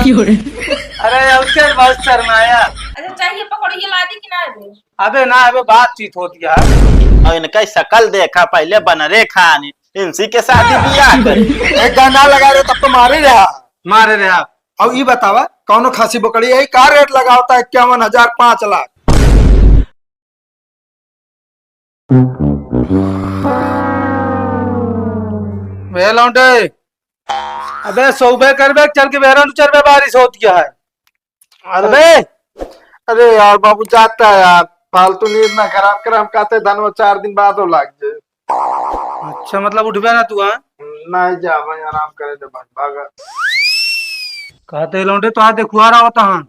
अरे उसके बहुत शर्माया। अच्छा चाहिए पकौड़ी ला दी कि ना अभी? अबे ना अबे बातचीत होती है। और इनका शकल देखा पहले बनरे खान इनसी के शादी बियाह करे। एक गाना लगा रहे तब तो मारे रहा। मारे रे आप। अब ये बतावा कौनो खासी बकरी है का रेट लगा होता है 51,000 5 लाख। वे लौंडे अबे सोबे करबे चल के बेरन चरबे बारिश होती है। अबे अरे यार बाबू जाता है यार, फालतू नींद ना खराब कर। हम कहते धन 4 दिन बाद हो लाग जाए। अच्छा मतलब उठबे ना तू? हाँ नहीं जा भाई आराम करे दे बस भागा। कहते लौंडे तो आज देखुआ रहा होता। हाँ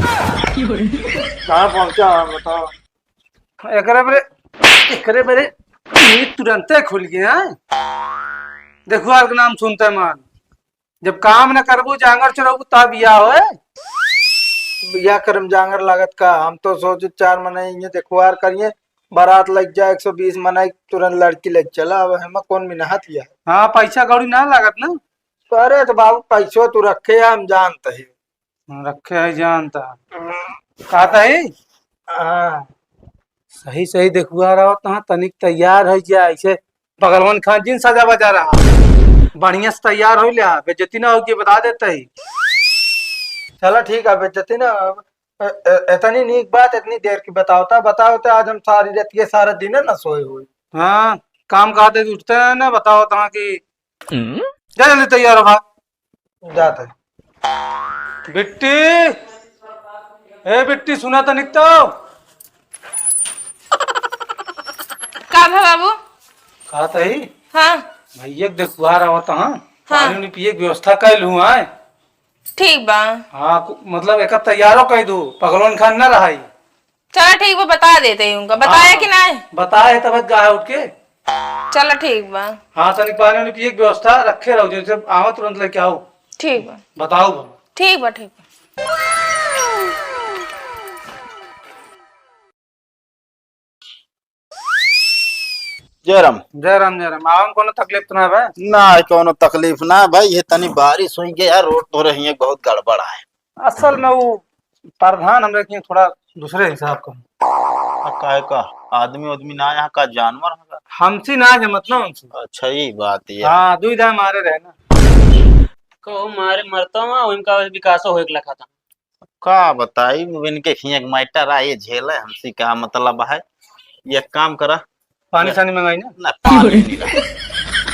कहाँ पहुंचा है बताओ। एकरे मेरे नींद तुरंत खुल गया। देखुआर के नाम सुनते मान जब काम न करबू जांगर चढ़बू तब या हो। बिया करम जांगर लागत का। हम तो सोचे 4 महीने देखवार करिए बारात लग जाए 120 मनाई तुरंत लड़की लग चला। अब हम कौन मिनहत लिया। हाँ पैसा कौड़ी ना लागत ना। अरे तो बाबू पैसो तू रखे हम जानते ही। रखे है जानता कहता है। हाँ सही सही देखुआ रहा होता। तनिक तैयार हो जा ऐसे भगवान खान जी सजा बजा रहा बढ़िया से तैयार हो लिया बेजती ना होगी बता देते ही। चलो ठीक है बेचती ना। इतनी नीक बात इतनी देर की बताओ तो आज हम सारी रात ये सारा दिन है ना सोए हुए। हाँ काम कहते उठते हैं ना बताओ तहाँ की जा जल्दी तैयार हो भाग जाते बिट्टी। ए बिट्टी सुना तो निकतो का भा बाबू? कहता ही हाँ भैया देखुआ रहा होता। हाँ हाँ। पानी पिए व्यवस्था कैल हुआ है। ठीक बा। हाँ मतलब एक तैयारो कह दू पगलोन खान न रहा। चलो ठीक बा बता देते ही उनका बताया कि ना? बताए तब गाय उठ के। चलो ठीक बा। हाँ तनिक पानी पिए व्यवस्था रखे रहो जैसे आओ तुरंत लेके आओ। ठीक बा बताओ ठीक बा ठीक बा। जयराम जय राम आओ कोनो तकलीफ तो ना है? ना कोनो तकलीफ ना भाई। ये तनी बारिश हुई के यार रोड तो रही है बहुत गड़बड़ है। असल में वो प्रधान हम रखिए थोड़ा दूसरे हिसाब का। काहे का आदमी उदमी ना यहाँ का जानवर है। हमसे ना जमत ना उनसे। अच्छा ये बात ये हाँ दुई दा मारे रहे ना को मारे मरता हूँ इनका विकास हो एक लखा था। का बताई इनके खियक माइटर आए झेले हमसे क्या मतलब है। ये काम करा पानी सानी मंगाई ना। ना पानी नहीं रहा।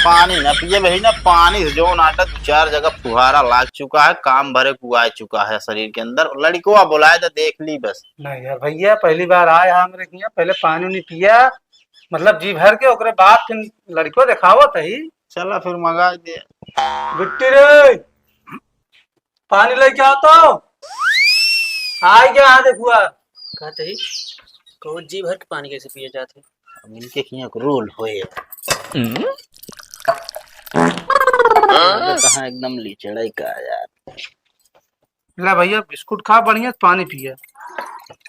पानी ना पिए भाई ना पानी से जो नाटा 2-4 जगह फुहारा लाग चुका है काम भरे कुआ चुका है शरीर के अंदर। लड़कों बुलाए तो देख ली बस। नहीं यार भैया पहली बार आए हमरे यहाँ पहले पानी नहीं पिया मतलब जी भर के ओकरे बाद फिर लड़को दिखावत है। चला फिर मंगा दे। बिट्टी रे पानी लेके आओ तो आए क्या हाँ देखुआ। कहते ही को जी भर के पानी कैसे पिए जाते? अब इनके खियक रोल होए कहाँ एकदम लीचड़ाई का यार। ला भैया बिस्कुट खा बढ़िया पानी पिया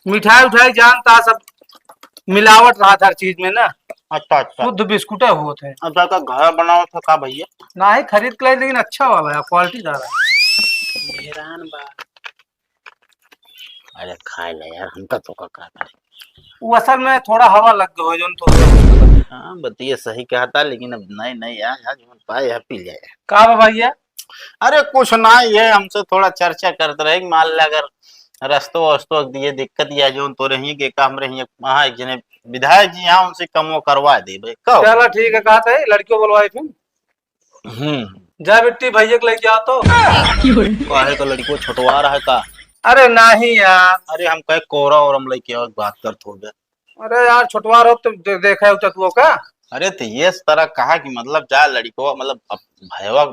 मिठाई उठाई जानता सब मिलावट रहा हर चीज में ना। अच्छा अच्छा शुद्ध बिस्कुट हुए थे। अच्छा का घर बनाओ था का भैया? ना ही खरीद के लाए लेकिन अच्छा वाला है क्वालिटी दार है। हैरान बा। अरे खाए ले यार हमका तो का करे। वो असल में थोड़ा हवा लग गया हो जो तो। हाँ बताइए सही कहता लेकिन अब नहीं नहीं यार यार जो पाए है पी जाए। का भैया? अरे कुछ ना ये हमसे थोड़ा चर्चा करते रहे मान लिया अगर रस्तों वस्तों दिए दिक्कत या जो तो रही के काम रही वहाँ एक जने विधायक जी यहाँ उनसे कमो करवा दे भाई कहो। चलो ठीक है कहा था लड़कियों बुलवाई फिर जा बेटी भैया को लेके आओ तो। काहे का लड़की छुटवा रहा है का? अरे नहीं यार। अरे हम कहे कोरा और हम लेके आओ बात कर थोड़ा। अरे यार छुटवा रहो तो देखा है तू का। अरे तो ये तरह कहा कि मतलब जा लड़को मतलब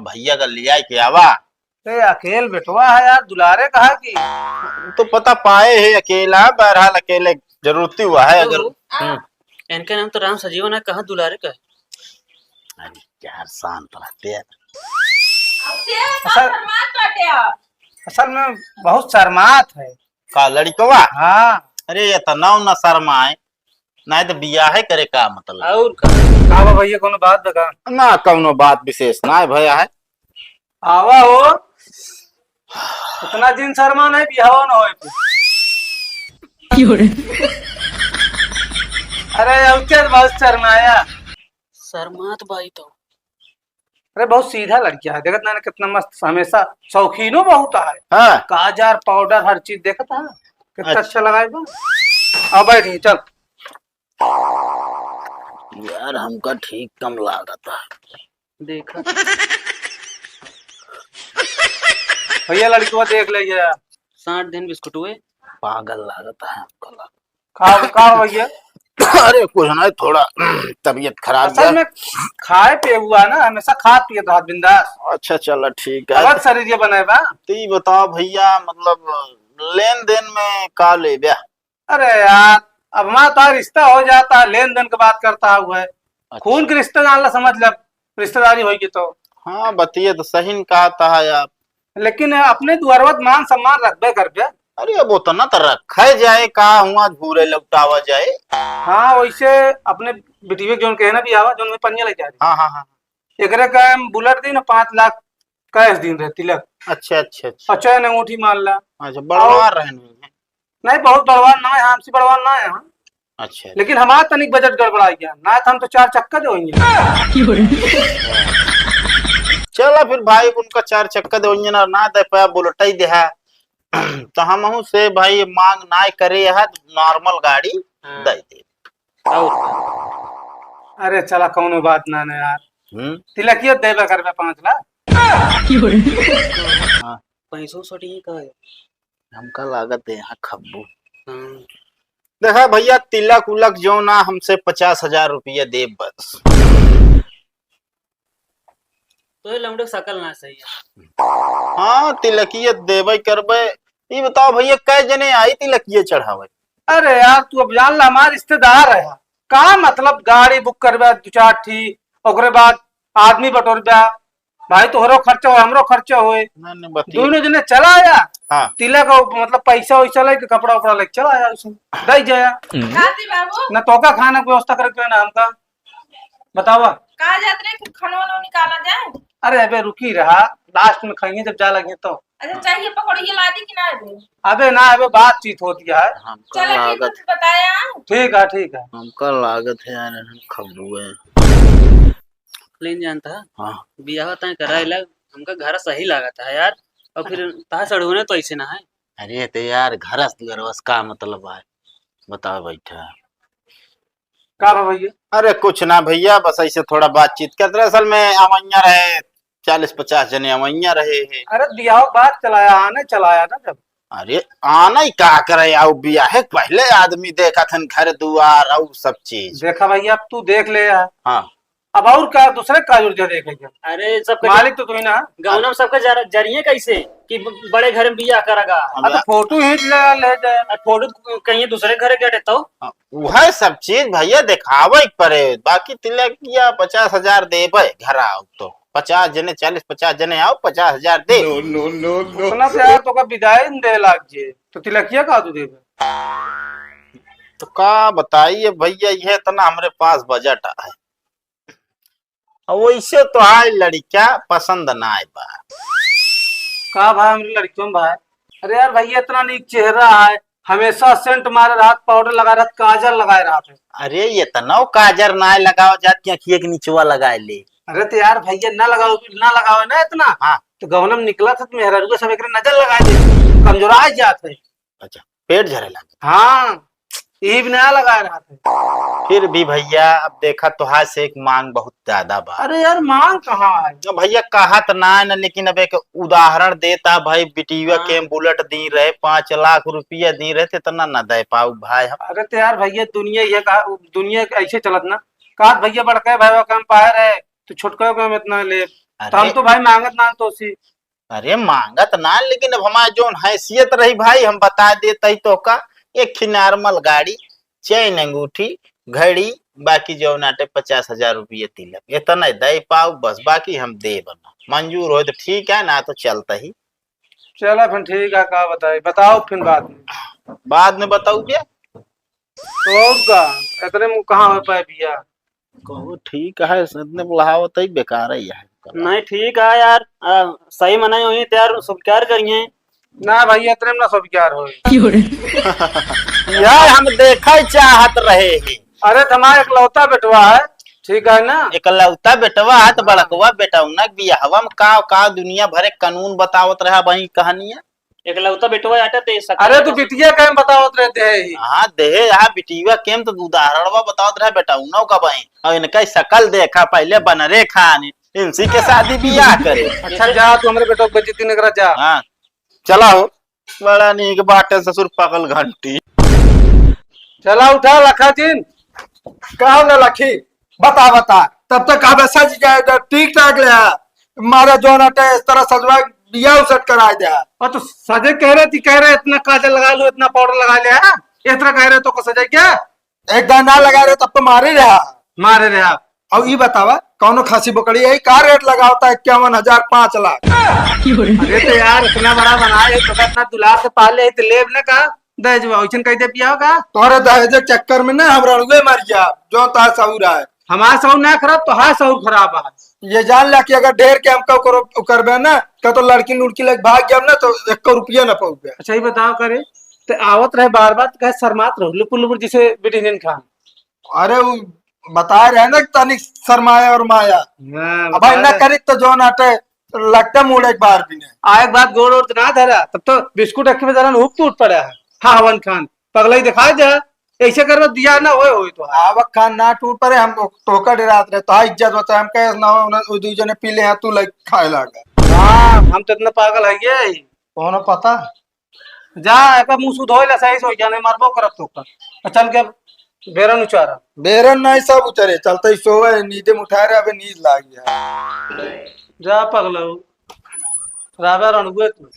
भैया का लिया के आवा। अकेले बेटवा है यार दुलारे कहा कि तो पता पाए है अकेला बहरहाल अकेले जरूरती हुआ है अगर। इनका नाम तो राम सजीवन है कहाँ दुलारे का है? अरे यार शांत रहते हैं। असल में बहुत शर्मात है का लड़कवा। हाँ अरे ये तो ना शर्माए नहीं तो बियाह करे का मतलब। और का भैया कोनो बात बता ना कौनो बात विशेष ना है भैया है। आवा हो इतना जिन शर्मा नहीं बिहाव न होए अरे उसके बहुत शर्माया। शर्मात भाई तो अरे बहुत सीधा लड़किया है, देखत ना कितना मस्त, हमेशा शौकीनो बहुत है। हाँ काजर पाउडर हर चीज देखता है, कितना अच्छा लगाएगा। अब बैठी चल। यार हमका ठीक कम लागत है। देखा भैया लड़की को देख लीजिए। 60 दिन बिस्कुट हुए। पागल लागत है हमका। खा भैया। अरे कुछ नहीं, थोड़ा तबीयत खराब असल में खाए पे हुआ ना, हमेशा खा पिए रहा बिंदास। अच्छा चलो ठीक है। अलग शरीर ये बनाए बा। तो ये बताओ भैया, मतलब लेन देन में का ले ब्या? अरे यार अब हमारा तो रिश्ता हो जाता है, लेन देन की बात करता हुआ है। खून के रिश्ते जान ला, समझ लो रिश्तेदारी होगी तो। हाँ बतिए तो सही न कहा था यार। लेकिन अपने दुआरवत मान सम्मान रखबे कर बे। अरे अब उतना तो रखा जाए, का हुआ झूरे लौटावा जाए। हाँ वैसे अपने बिटिया जोन के है ना भी आवा, जोन में पनिया लग जा रही। हाँ हाँ हाँ। एकरे का बुलेट दी ना 5 लाख कैश दिन रहे तिलक। अच्छा अच्छा अच्छा। अच्छा है अंगूठी मान ला। अच्छा बड़वार रहे नहीं है। नहीं बहुत बड़वान ना है, हमसे बड़वान ना है यहाँ। अच्छा लेकिन हमारा तनिक बजट गड़बड़ा गया ना, तो हम तो 4 चक्का जो चला फिर भाई, उनका 4 चक्का दे ना दे पाया, बुलेट ही दे है। तो हम से भाई मांग ना करे है, नॉर्मल गाड़ी दे दे। अरे चला कौनो बात ना ना यार। तिलकियत देबे करबे 5 लाख। पैसों सटी का है। हमका लागत है यहाँ खब्बू। हाँ। देखा भैया, तिलक उलक जो ना हमसे 50,000 रुपया दे बस। तो ये लौंडे शकल ना सही है। हाँ तिलकियत देवे करबे। ये बताओ भैया, कै जने आई तिलकिये चढ़ावे? अरे यार तू अब जान ला, हमारे रिश्तेदार है का, मतलब गाड़ी बुक करबे 2-4 ठी, ओकरे बाद आदमी बटोरबे। भाई तोहरो खर्चा हो, हमरो खर्चा होए, दोनों जने चला आया। हाँ। तिलक मतलब पैसा वैसा लेके कपड़ा उपड़ा लेके चला आया, उसमें दे जाया खाती बाबू ना। तो का खाना की व्यवस्था करके ना हमका बतावा। कहा जाते हैं खाना वाना निकाला जाए। अरे अबे रुकी रहा, लास्ट में खाएंगे जब जा लगे तो। अच्छा चाहिए पकौड़ी ला दी कि ना अभी? अबे ना अबे बातचीत होती है। चलो ठीक है, तो बताया। ठीक है ठीक है। हमका लागत है यार खब्बू है। लेन जानता है। हाँ। बियाह तय कराइला हमका घर सही लागत है यार। और फिर ता सड़ोने तो ऐसे ना है। अरे तो यार घरस घरवस का मतलब है, बताओ बैठा। का भैया? अरे कुछ ना भैया, बस ऐसे थोड़ा बातचीत करते रहे। असल में अवैया रहे 40-50 जने अवैया रहे हैं। अरे दिया बात चलाया, आने चलाया ना जब। अरे आना ही का करे, आओ बिया है पहले आदमी देखा था घर दुआर और सब चीज देखा भैया, अब तू देख ले यार। हाँ। अब और क्या दूसरे का जो देखेंगे, अरे सबका मालिक तो तू ही ना। गाँव में सबका जरिए कैसे कि बड़े घर में बियाह करेगा। अब फोटो ही ले जाए। फोटो कहीं दूसरे घर क्या देता हो। वह सब चीज भैया दिखावे पड़े। बाकी तिलक या 50,000 देवे घर आओ तो 50 जने 40-50 जने आओ 50,000 दे। सुना तो यार, तो का विदाई दे लाग जे तो तिलकिया का तू देवे। तो का बताइए भैया, यह इतना हमारे पास बजट है। वैसे तो है लड़कियां पसंद ना आए बा। का भाई हमारी लड़कियों में भाई? अरे यार भैया इतना नीक चेहरा है, हमेशा सेंट मारे रात, पाउडर लगा रहा, काजल लगाए रहा थे। अरे ये तनाव काजर ना लगाओ, जाती अखिए के नीचवा लगाए ले। अरे तो यार भैया ना लगाओ ना इतना। हाँ। तो गवनम निकला था, मेहरारू को सब एक नजर लगा दे, कमजोरा जाते। अच्छा पेट झरे लगे। हाँ ये भी नया लगा रहा था। फिर भी भैया अब देखा तो हाथ से एक मांग बहुत ज्यादा बा। अरे यार मांग कहाँ है? भैया कहा तो ना है ना, लेकिन अब एक उदाहरण देता भाई, बिटिया के बुलेट दी रहे 5 लाख रुपया दी रहे थे, इतना ना दे पाऊ भाई हम। अरे तो यार भैया दुनिया ये दुनिया ऐसे चलत ना, कहा भैया बड़का भाई कम पायर है तो छोटका कम इतना ले, तो हम तो भाई मांगत ना तो सी। अरे मांगत ना, लेकिन अब हमारा जो हैसियत रही भाई हम बता देते तो का, एक नॉर्मल गाड़ी, चैन अंगूठी घड़ी, बाकी जो नाटे 50,000 रुपये तिलक, इतना दे पाओ बस। बाकी हम दे बना मंजूर हो तो ठीक है, ना तो चलता ही। चलो फिर ठीक है, का बताओ फिर बाद में बताऊ क्या। तो और का इतने मुँह कहाँ हो पाए भैया? कहो ठीक है, इतने बुलावत ही बेकार ही है। नहीं ठीक है यार। सही मनाई हुई तैयार सब क्या करिए। ना भाई इतने में ना सब प्यार हो। यार हम देखा चाहत रहे हैं। अरे तुम्हारा इकलौता बेटवा है, ठीक है ना। इकलौता बेटवा है तो बड़कवा बेटौना बियाहवा में का दुनिया भरे कानून बतावत रहा वही कहानियां। एकलौता बेटवा आटा दे सकता अरे तू बिटिया कैम बतावत रहते है। हाँ देहे यहाँ बिटिया केम तो उदाहरणवा बतावत रहा बेटौना का वही और इनका शकल देखा पहले बनरे खान इनसी के शादी बियाह करे। अच्छा जा तू हमारे बेटो को बेइज्जती नहीं करा जा। हाँ चला हो बड़ा नीक बाटे ससुर पकल घंटी। चला उठा लखा दिन। कहा ना लखी बता बता तब तक कहा सज जाएगा ठीक ठाक ले मारा जो नाटे इस तरह सजवा बिया उसट करा दे। और तो सजे कह रहे थी, कह रहे इतना काजल लगा लो इतना पाउडर लगा लिया, इस तरह कह रहे तो को सजे क्या। एक दाना लगा रहे तब तो मारे रहा। मारे रहे आप। अब ये बतावा कौनो खासी बकरी यही का रेट लगा होता है 51,000 5 लाख। अरे तो यार इतना बड़ा बनाए तो इतना दुलार से पाले तो लेब ने का दहेज वैसन कहते पिया होगा। तोहरे दहेज के चक्कर में ना हम रणुए मर गया जो ता सऊरा है। हमारा सऊर ना खराब तो हाँ सऊर खराब है। ये जान लिया कि अगर ढेर के हमको करबे ना तो लड़की लुड़की लग भाग गया ना तो 1 रुपया ना पाऊगे। अच्छा ही बताओ करे तो आवत रहे बार बार कहे शर्मात रहो लुपुर लुपुर जिसे बिटिन खान। अरे वो बता रहे ना तनिक शर्माया और माया। अब ना करी तो जो नाटे लगता मुड़ एक बार भी नहीं एक बात गोड़ और ना धरा तब तो बिस्कुट रखे में जरा हुप टूट पड़ा है। हाँ हवन खान पगला ही दिखाई दे ऐसे कर दिया ना हो तो आवक खान ना टूट पड़े हम टोका डरात रहे तो इज्जत होता है हम कहे ना वो दूसरे ने पी ले तू लग खाए लगा। हाँ हम तो इतना पागल है ये कौन पता जा एक मुंह सुध होइला सही सो जाने मारबो करब तो कर चल के बेरन उचारा बेरन नहीं सब उतरे चलते ही सोए नींदे में उठा रहे अबे नींद लाग गया। जा पगला राबा रणगुए तू।